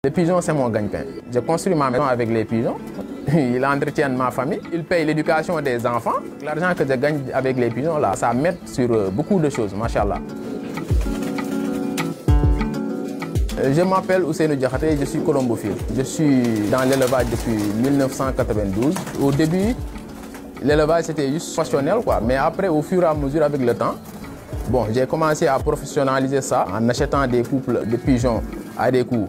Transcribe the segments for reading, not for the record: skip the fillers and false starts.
Les pigeons, c'est mon gagne-pain. Je construis ma maison avec les pigeons. Ils entretiennent ma famille. Ils payent l'éducation des enfants. L'argent que je gagne avec les pigeons, là, ça m'aide sur beaucoup de choses, machallah. Je m'appelle Ousseynou Diakhaté, je suis colombophile. Je suis dans l'élevage depuis 1992. Au début, l'élevage c'était juste passionnel, quoi. Mais après, au fur et à mesure avec le temps, bon, j'ai commencé à professionnaliser ça en achetant des couples de pigeons à des coûts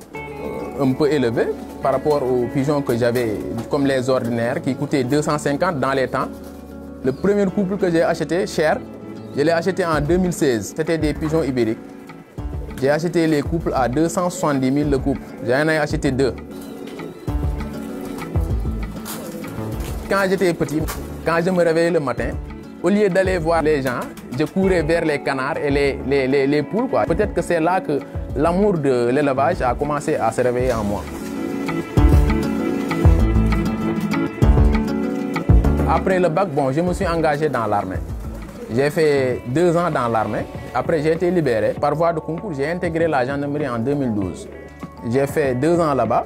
un peu élevés par rapport aux pigeons que j'avais comme les ordinaires qui coûtaient 250 dans les temps. Le premier couple que j'ai acheté cher, je l'ai acheté en 2016. C'était des pigeons ibériques. J'ai acheté les couples à 270 000 le couple. J'en ai acheté 2. Quand j'étais petit, quand je me réveillais le matin, au lieu d'aller voir les gens, je courais vers les canards et les poules. Peut-être que c'est là que l'amour de l'élevage a commencé à se réveiller en moi. Après le bac, bon, je me suis engagé dans l'armée. J'ai fait 2 ans dans l'armée. Après, j'ai été libéré. Par voie de concours, j'ai intégré la gendarmerie en 2012. J'ai fait 2 ans là-bas.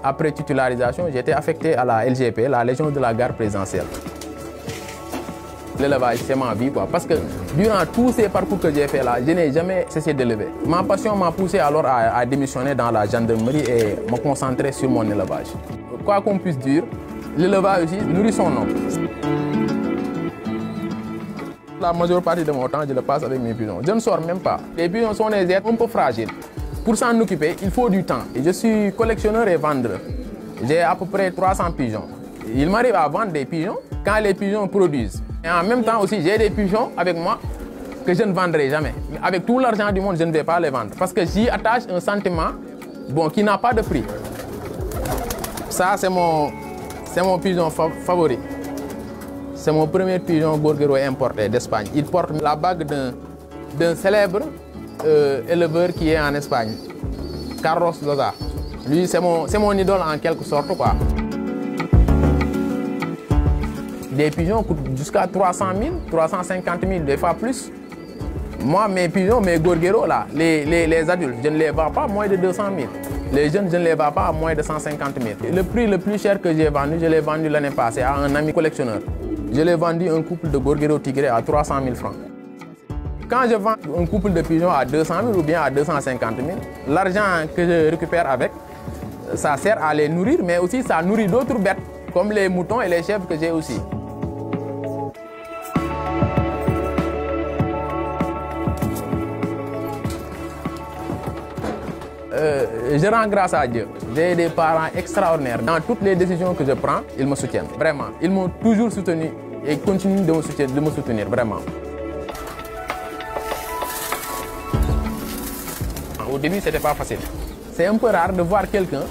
Après titularisation, j'ai été affecté à la LGP, la Légion de la Garde présidentielle. L'élevage, c'est ma vie, quoi. Parce que durant tous ces parcours que j'ai fait là, je n'ai jamais cessé d'élever. Ma passion m'a poussé alors à démissionner dans la gendarmerie et me concentrer sur mon élevage. Quoi qu'on puisse dire, l'élevage aussi nourrit son homme. La majeure partie de mon temps, je le passe avec mes pigeons. Je ne sors même pas. Les pigeons sont des êtres un peu fragiles. Pour s'en occuper, il faut du temps. Je suis collectionneur et vendeur. J'ai à peu près 300 pigeons. Il m'arrive à vendre des pigeons quand les pigeons produisent. Et en même temps aussi, j'ai des pigeons avec moi que je ne vendrai jamais. Avec tout l'argent du monde, je ne vais pas les vendre. Parce que j'y attache un sentiment qui n'a pas de prix. Ça, c'est mon pigeon favori. C'est mon premier pigeon gorguero importé d'Espagne. Il porte la bague d'un célèbre éleveur qui est en Espagne, Carlos Loza. Lui, c'est mon idole en quelque sorte, quoi. Des pigeons coûtent jusqu'à 300 000, 350 000, des fois plus. Moi, mes pigeons, mes gorgueros, là, les adultes, je ne les vends pas à moins de 200 000. Les jeunes, je ne les vends pas à moins de 150 000. Le prix le plus cher que j'ai vendu, je l'ai vendu l'année passée à un ami collectionneur. Je l'ai vendu un couple de gorguero tigré à 300 000 francs. Quand je vends un couple de pigeons à 200 000 ou bien à 250 000, l'argent que je récupère avec, ça sert à les nourrir, mais aussi ça nourrit d'autres bêtes, comme les moutons et les chèvres que j'ai aussi. Je rends grâce à Dieu. J'ai des parents extraordinaires. Dans toutes les décisions que je prends, ils me soutiennent. Vraiment. Ils m'ont toujours soutenu et continuent de me soutenir. Vraiment. Au début, ce n'était pas facile. C'est un peu rare de voir quelqu'un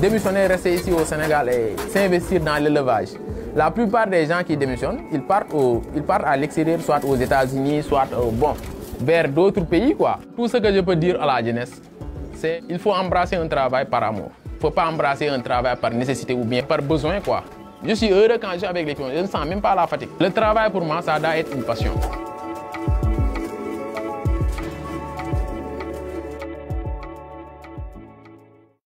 démissionner, rester ici au Sénégal et s'investir dans l'élevage. La plupart des gens qui démissionnent, ils partent à l'extérieur, soit aux États-Unis, soit vers d'autres pays, quoi. Tout ce que je peux dire à la jeunesse, c'est qu'il faut embrasser un travail par amour. Il ne faut pas embrasser un travail par nécessité ou bien par besoin, quoi. Je suis heureux quand je suis avec les pigeons. Je ne sens même pas la fatigue. Le travail, pour moi, ça doit être une passion.